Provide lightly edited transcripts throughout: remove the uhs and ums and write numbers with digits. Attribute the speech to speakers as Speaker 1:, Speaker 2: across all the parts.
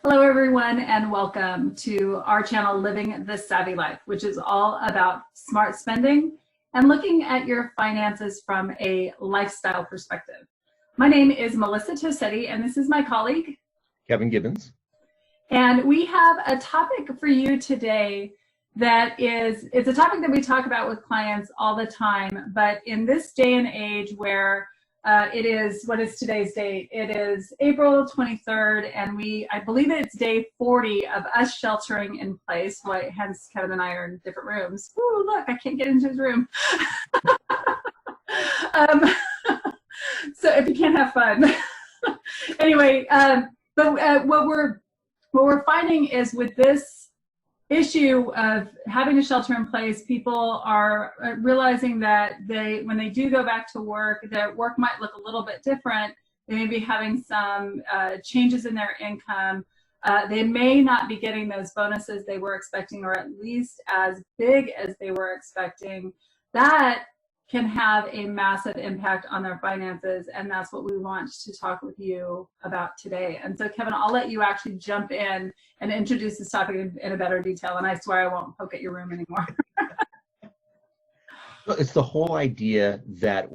Speaker 1: Hello, everyone, and welcome to our channel, Living the Savvy Life, which is all about smart spending and looking at your finances from a lifestyle perspective. My name is Melissa Tosetti, and this is my colleague,
Speaker 2: Kevin Gibbons.
Speaker 1: And we have a topic for you today it's a topic that we talk about with clients all the time, but in this day and age where what is today's date? It is April 23rd, and I believe it's day 40 of us sheltering in place. Hence, Kevin and I are in different rooms. Ooh, look, I can't get into his room. So if you can't have fun. Anyway, but what we're finding is with this issue of having a shelter in place, people are realizing that when they do go back to work, their work might look a little bit different. They may be having some changes in their income. They may not be getting those bonuses they were expecting, or at least as big as they were expecting. That can have a massive impact on their finances, and that's what we want to talk with you about today. And so, Kevin, I'll let you actually jump in and introduce this topic in a better detail, and I swear I won't poke at your room anymore.
Speaker 2: It's the whole idea that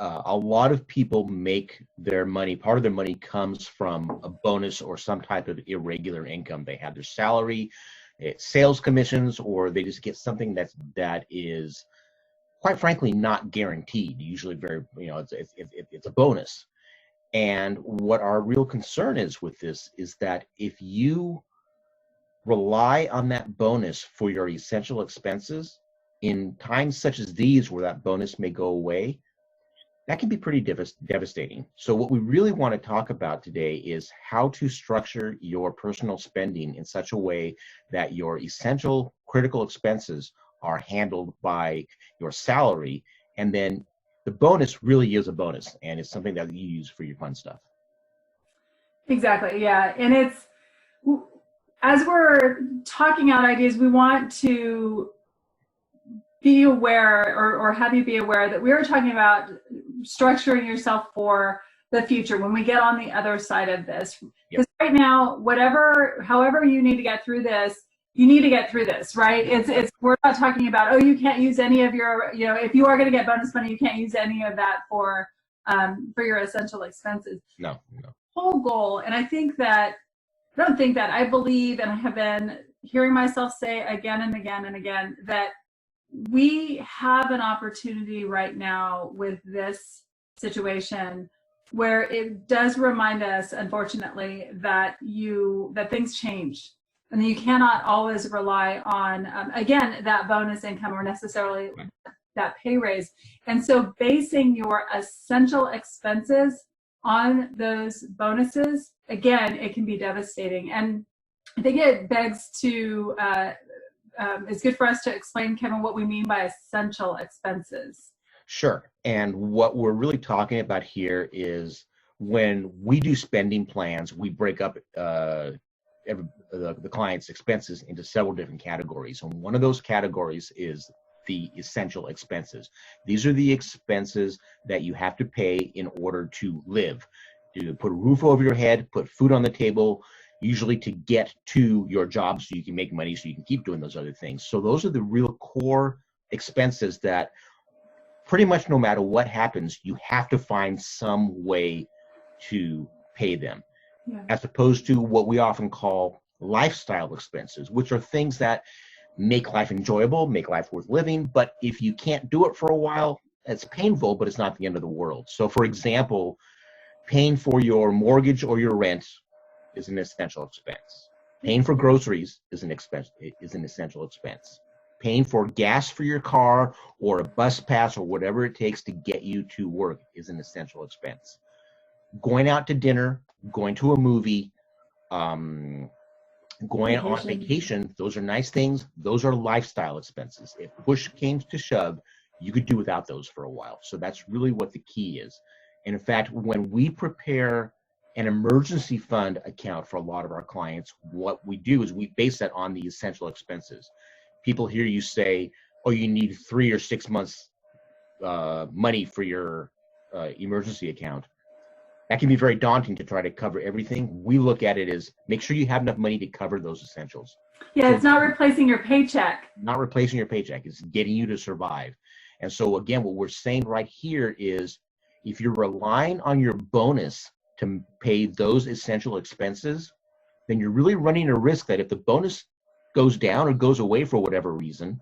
Speaker 2: a lot of people make their money, part of their money comes from a bonus or some type of irregular income. They have their salary, sales commissions, or they just get something that is, quite frankly, not guaranteed. Usually it's a bonus. And what our real concern is with this is that if you rely on that bonus for your essential expenses in times such as these where that bonus may go away, that can be pretty devastating. So what we really want to talk about today is how to structure your personal spending in such a way that your essential critical expenses are handled by your salary, and then the bonus really is a bonus, and it's something that you use for your fun stuff.
Speaker 1: Exactly, yeah. And as we're talking out ideas, we want to be aware or have you be aware that we are talking about structuring yourself for the future when we get on the other side of this. Because right now, however you need to get through this, you need to get through this, right? We're not talking about, oh, you can't use any of your, if you are going to get bonus money, you can't use any of that for your essential expenses.
Speaker 2: No.
Speaker 1: Whole goal, and I believe, and I have been hearing myself say again and again and again, that we have an opportunity right now with this situation where it does remind us, unfortunately, that things change. And you cannot always rely on, again, that bonus income or necessarily that pay raise. And so basing your essential expenses on those bonuses, again, it can be devastating. And I think it begs to, it's good for us to explain, Kevin, what we mean by essential expenses.
Speaker 2: Sure. And what we're really talking about here is when we do spending plans, we break up the client's expenses into several different categories. And one of those categories is the essential expenses. These are the expenses that you have to pay in order to live, to put a roof over your head, put food on the table, usually to get to your job so you can make money so you can keep doing those other things. So those are the real core expenses that pretty much no matter what happens, you have to find some way to pay them. Yeah. As opposed to what we often call lifestyle expenses, which are things that make life enjoyable, make life worth living. But if you can't do it for a while, it's painful, but it's not the end of the world. So for example, paying for your mortgage or your rent is an essential expense. Paying for groceries is an essential expense. Paying for gas for your car or a bus pass or whatever it takes to get you to work is an essential expense. Going out to dinner, going to a movie, going on vacation, those are nice things. Those are lifestyle expenses. If push came to shove, you could do without those for a while. So that's really what the key is. And in fact, when we prepare an emergency fund account for a lot of our clients, what we do is we base that on the essential expenses. People hear you say, oh, you need 3 or 6 months money for your emergency account. That can be very daunting to try to cover everything. We look at it as make sure you have enough money to cover those essentials.
Speaker 1: Yeah,
Speaker 2: So
Speaker 1: it's not replacing your paycheck.
Speaker 2: not replacing your paycheck. It's getting you to survive. And so again, what we're saying right here is if you're relying on your bonus to pay those essential expenses, then you're really running a risk that if the bonus goes down or goes away for whatever reason,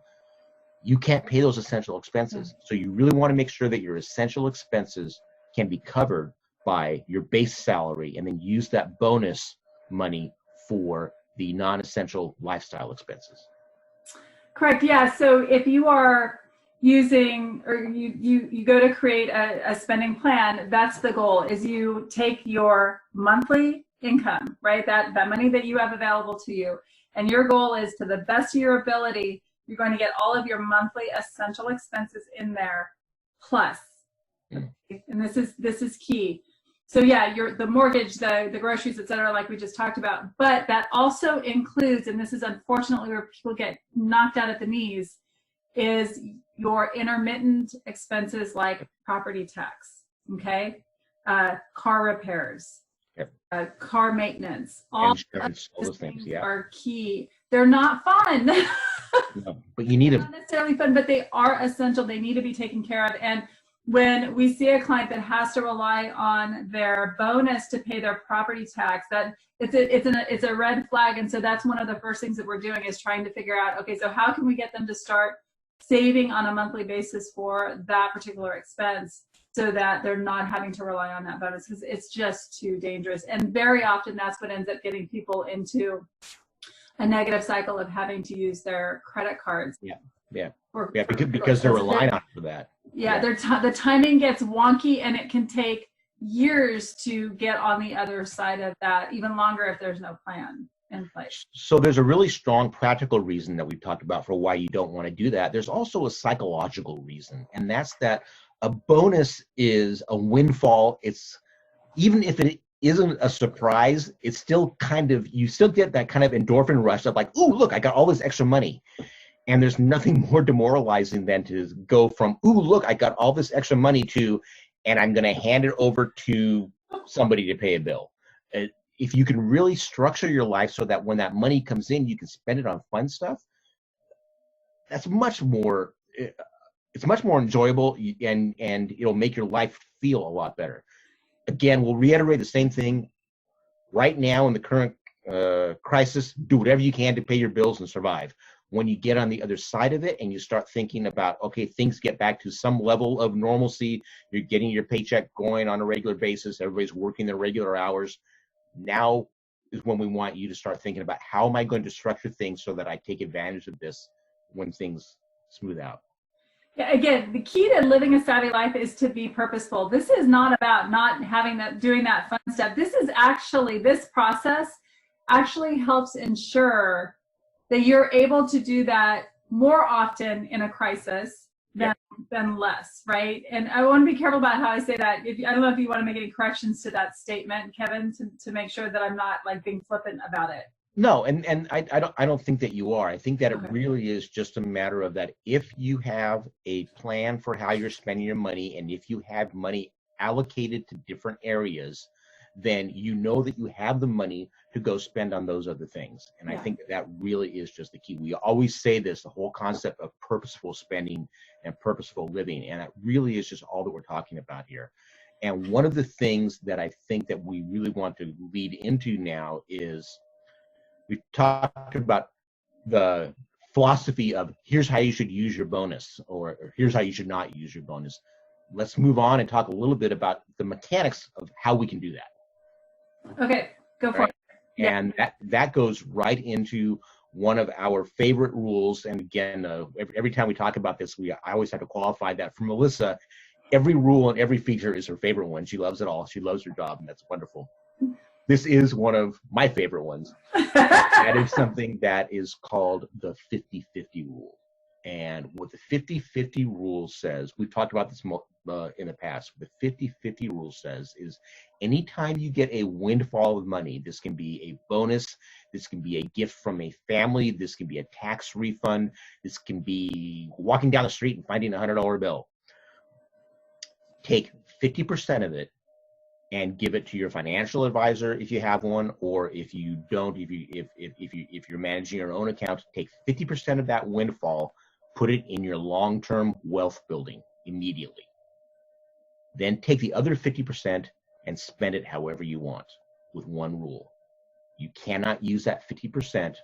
Speaker 2: you can't pay those essential expenses. So you really want to make sure that your essential expenses can be covered by your base salary, and then use that bonus money for the non-essential lifestyle expenses.
Speaker 1: Correct. Yeah. So if you are using, or you go to create a spending plan, that's the goal, is you take your monthly income, right? That money that you have available to you. And your goal is, to the best of your ability, you're going to get all of your monthly essential expenses in there plus. And this is key. So yeah, the mortgage, the groceries, et cetera, like we just talked about. But that also includes, and this is unfortunately where people get knocked out at the knees, is your intermittent expenses like property tax, okay? Car repairs,
Speaker 2: Yep.
Speaker 1: Car maintenance. All
Speaker 2: those things, yeah,
Speaker 1: are key. They're not fun.
Speaker 2: No, but you need them.
Speaker 1: Not necessarily fun, but they are essential. They need to be taken care of. And when we see a client that has to rely on their bonus to pay their property tax, that it's a red flag. And so that's one of the first things that we're doing, is trying to figure out, okay, so how can we get them to start saving on a monthly basis for that particular expense, so that they're not having to rely on that bonus, because it's just too dangerous. And very often that's what ends up getting people into a negative cycle of having to use their credit cards.
Speaker 2: Because they're relying on it for that.
Speaker 1: Yeah, the timing gets wonky, and it can take years to get on the other side of that, even longer if there's no plan in place.
Speaker 2: So there's a really strong practical reason that we've talked about for why you don't want to do that. There's also a psychological reason, and that's that a bonus is a windfall. It's, even if it isn't a surprise, it's still kind of, you still get that kind of endorphin rush of like, oh, look, I got all this extra money. And there's nothing more demoralizing than to go from, ooh, look, I got all this extra money, to, and I'm going to hand it over to somebody to pay a bill. If you can really structure your life so that when that money comes in, you can spend it on fun stuff, that's much more, it's much more enjoyable, and it'll make your life feel a lot better. Again, we'll reiterate the same thing. Right now in the current crisis, do whatever you can to pay your bills and survive. When you get on the other side of it and you start thinking about, okay, things get back to some level of normalcy, you're getting your paycheck going on a regular basis, everybody's working their regular hours, now is when we want you to start thinking about, how am I going to structure things so that I take advantage of this when things smooth out?
Speaker 1: Yeah, again, the key to living a savvy life is to be purposeful. This is not about not having that, doing that fun stuff. This is actually, this process actually helps ensure that you're able to do that more often in a crisis than less, right? And I want to be careful about how I say that. I don't know if you want to make any corrections to that statement, Kevin, to make sure that I'm not like being flippant about it.
Speaker 2: No, and I don't think that you are. I think that it really is just a matter of that, if you have a plan for how you're spending your money, and if you have money allocated to different areas, then you know that you have the money to go spend on those other things. And I think that really is just the key. We always say this, the whole concept of purposeful spending and purposeful living, and that really is just all that we're talking about here. And one of the things that I think that we really want to lead into now is, we talked about the philosophy of, here's how you should use your bonus, or here's how you should not use your bonus. Let's move on and talk a little bit about the mechanics of how we can do that.
Speaker 1: Okay, go for it.
Speaker 2: And that goes right into one of our favorite rules. And again, every time we talk about this, I always have to qualify that for Melissa. Every rule and every feature is her favorite one. She loves it all. She loves her job, and that's wonderful. This is one of my favorite ones. That is something that is called the 50-50 rule. And what the 50-50 rule says, we've talked about this in the past. The 50-50 rule says is, anytime you get a windfall of money, this can be a bonus, this can be a gift from a family, this can be a tax refund, this can be walking down the street and finding a $100 bill. Take 50% of it and give it to your financial advisor if you have one, or if you don't, if you're managing your own account, take 50% of that windfall, put it in your long-term wealth building immediately. Then take the other 50% and spend it however you want, with one rule. You cannot use that 50%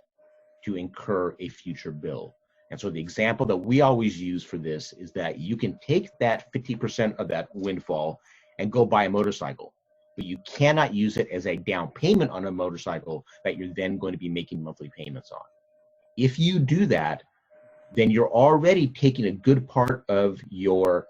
Speaker 2: to incur a future bill. And so the example that we always use for this is that you can take that 50% of that windfall and go buy a motorcycle, but you cannot use it as a down payment on a motorcycle that you're then going to be making monthly payments on. If you do that, then you're already taking a good part of your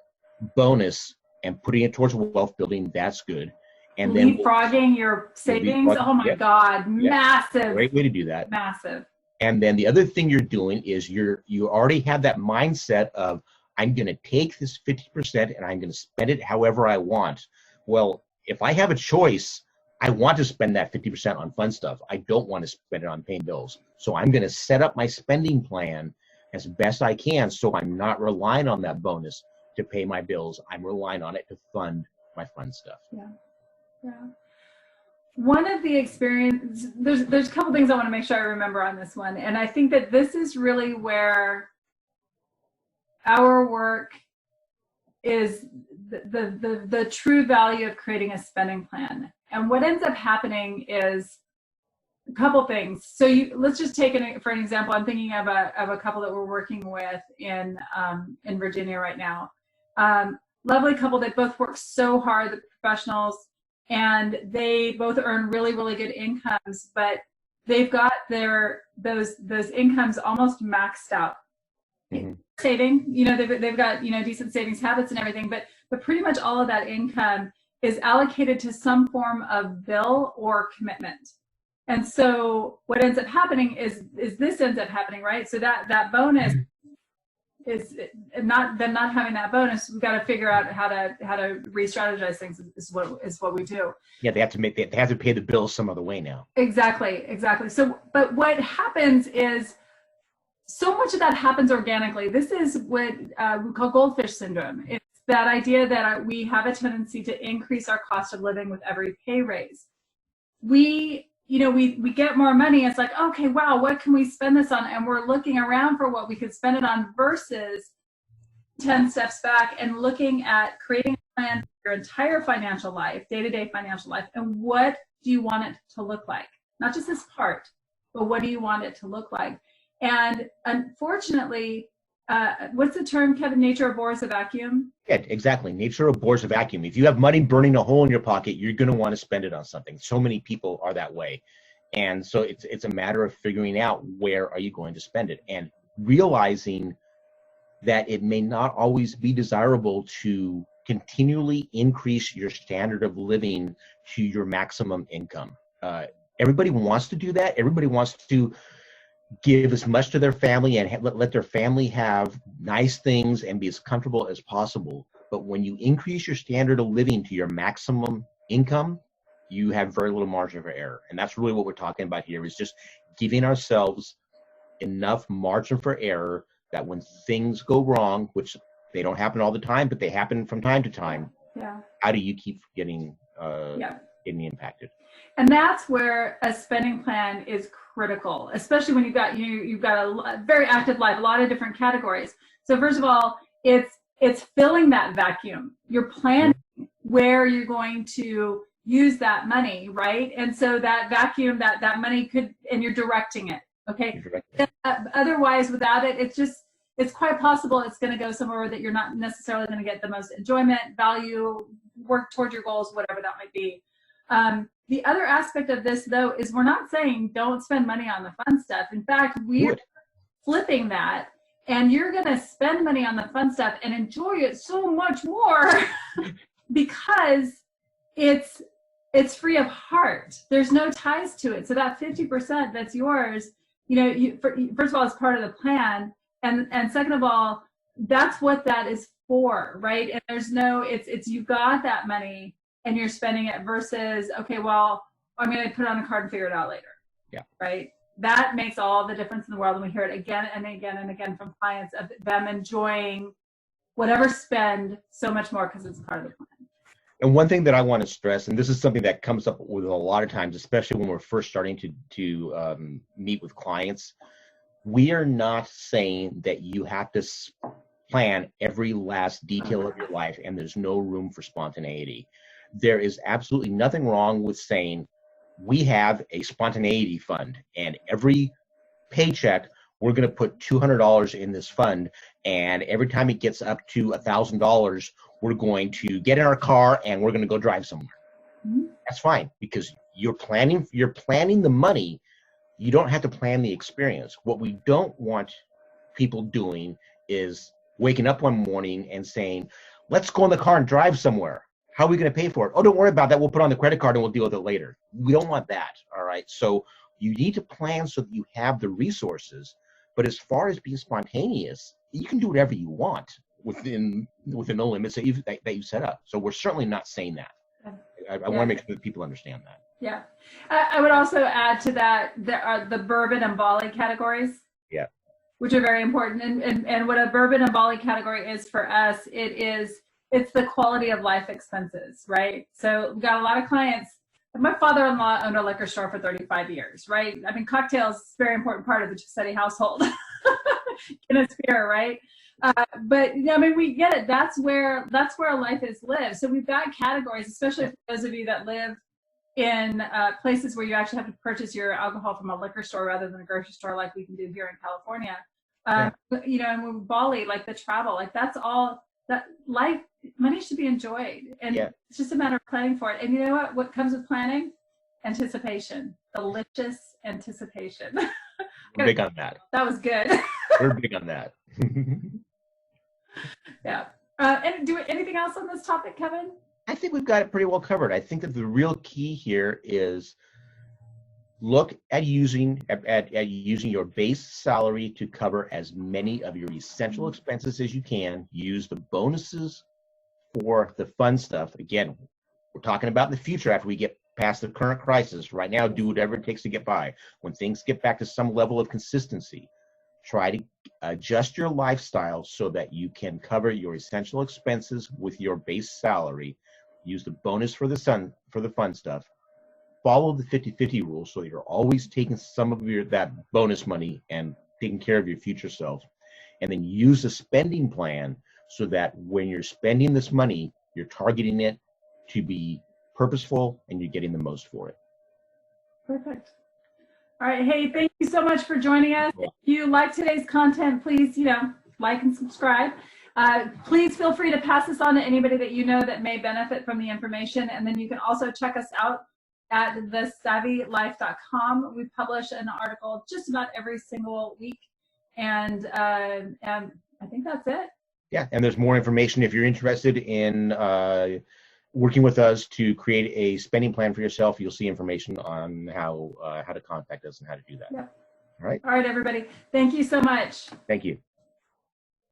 Speaker 2: bonus and putting it towards wealth building. That's good. And then
Speaker 1: leapfrogging your savings. Oh my God, massive.
Speaker 2: Great way to do that.
Speaker 1: Massive.
Speaker 2: And then the other thing you're doing is you already have that mindset of, I'm going to take this 50% and I'm going to spend it however I want. Well, if I have a choice, I want to spend that 50% on fun stuff. I don't want to spend it on paying bills. So I'm going to set up my spending plan as best I can, so I'm not relying on that bonus to pay my bills. I'm relying on it to fund my fun stuff.
Speaker 1: Yeah. Yeah. One of the experience, there's a couple things I want to make sure I remember on this one. And I think that this is really where our work is the true value of creating a spending plan. And what ends up happening is a couple things. So let's just take it for an example. I'm thinking of a couple that we're working with in Virginia right now. Lovely couple that both work so hard, the professionals, and they both earn really, really good incomes, but they've got those incomes almost maxed out. Mm-hmm. Saving, they've got, decent savings habits and everything, but pretty much all of that income is allocated to some form of bill or commitment. And so what ends up happening is this ends up happening, right? So that bonus is not having that bonus. We've got to figure out how to re-strategize things is what we do. Yeah, they have to pay the bills some other way now. Exactly. So, but what happens is so much of that happens organically. This is what we call goldfish syndrome. It's that idea that we have a tendency to increase our cost of living with every pay raise. We get more money. It's like, okay, wow, what can we spend this on? And we're looking around for what we could spend it on versus 10 steps back and looking at creating a plan for your entire financial life, day-to-day financial life. And what do you want it to look like? Not just this part, but what do you want it to look like? And unfortunately, what's the term, Kevin? Nature abhors a vacuum? Yeah, exactly. Nature abhors a vacuum. If you have money burning a hole in your pocket, you're going to want to spend it on something. So many people are that way. And so it's a matter of figuring out where are you going to spend it and realizing that it may not always be desirable to continually increase your standard of living to your maximum income. Everybody wants to do that. Everybody wants to give as much to their family and let their family have nice things and be as comfortable as possible. But when you increase your standard of living to your maximum income, you have very little margin for error. And that's really what we're talking about here, is just giving ourselves enough margin for error that when things go wrong, which they don't happen all the time, but they happen from time to time, how do you keep getting impacted? And that's where a spending plan is critical, especially when you've got a very active life, a lot of different categories. So first of all, it's filling that vacuum. You're planning where you're going to use that money, right? And so that vacuum, that money could, and you're directing it, okay? Otherwise, without it, it's quite possible it's going to go somewhere that you're not necessarily going to get the most enjoyment, value, work towards your goals, whatever that might be. The other aspect of this, though, is we're not saying don't spend money on the fun stuff. In fact, we're flipping that, and you're going to spend money on the fun stuff and enjoy it so much more because it's free of heart. There's no ties to it. So that 50% that's yours, first of all, it's part of the plan, and second of all, that's what that is for, right? And there's no, it's you got that money and you're spending it versus, okay, well, I'm going to put it on a card and figure it out later. Yeah. Right? That makes all the difference in the world. And we hear it again and again and again from clients of them enjoying whatever spend so much more because it's part of the plan.
Speaker 2: And one thing that I want to stress, and this is something that comes up with a lot of times, especially when we're first starting to meet with clients, we are not saying that you have to plan every last detail of your life and there's no room for spontaneity. There is absolutely nothing wrong with saying we have a spontaneity fund, and every paycheck we're going to put $200 in this fund, and every time it gets up to $1,000, we're going to get in our car and we're going to go drive somewhere.
Speaker 1: Mm-hmm.
Speaker 2: That's fine, because you're planning the money. You don't have to plan the experience. What we don't want people doing is waking up one morning and saying, let's go in the car and drive somewhere. How are we going to pay for it? Oh, don't worry about that. We'll put it on the credit card and we'll deal with it later. We don't want that. All right. So you need to plan so that you have the resources. But as far as being spontaneous, you can do whatever you want within the limits that you set up. So we're certainly not saying that. I want to make sure that people understand that.
Speaker 1: Yeah. I would also add to that, there are the bourbon and Bali categories.
Speaker 2: Yeah.
Speaker 1: Which are very important. And what a bourbon and Bali category is for us, it's the quality of life expenses, right? So we've got a lot of clients. My father-in-law owned a liquor store for 35 years, right? I mean, cocktails is a very important part of the Tosetti household. Guinness beer, right? But I mean, we get it. That's where life is lived. So we've got categories, especially for those of you that live in places where you actually have to purchase your alcohol from a liquor store rather than a grocery store, like we can do here in California. You know, and with Bali, like the travel, like that's all that life. Money should be enjoyed, and it's just a matter of planning for it. And you know what? What comes with planning? Anticipation, delicious anticipation.
Speaker 2: We're big on that.
Speaker 1: That was good.
Speaker 2: We're big on that.
Speaker 1: Yeah. And anything else on this topic, Kevin?
Speaker 2: I think we've got it pretty well covered. I think that the real key here is look at using your base salary to cover as many of your essential expenses as you can. Use the bonuses for the fun stuff. Again, we're talking about in the future after we get past the current crisis. Right now, do whatever it takes to get by. When things get back to some level of consistency, try to adjust your lifestyle so that you can cover your essential expenses with your base salary. Use the bonus for the fun stuff. Follow the 50-50 rule so that you're always taking some of that bonus money and taking care of your future self. And then use a spending plan so that when you're spending this money, you're targeting it to be purposeful and you're getting the most for it.
Speaker 1: Perfect. All right. Hey, thank you so much for joining us. If you like today's content, please, like and subscribe. Please feel free to pass this on to anybody that you know that may benefit from the information. And then you can also check us out at thesavvylife.com. We publish an article just about every single week. And I think that's it.
Speaker 2: Yeah, and there's more information if you're interested in working with us to create a spending plan for yourself. You'll see information on how to contact us and how to do that.
Speaker 1: Yeah.
Speaker 2: All right.
Speaker 1: All right, everybody. Thank you so much.
Speaker 2: Thank you.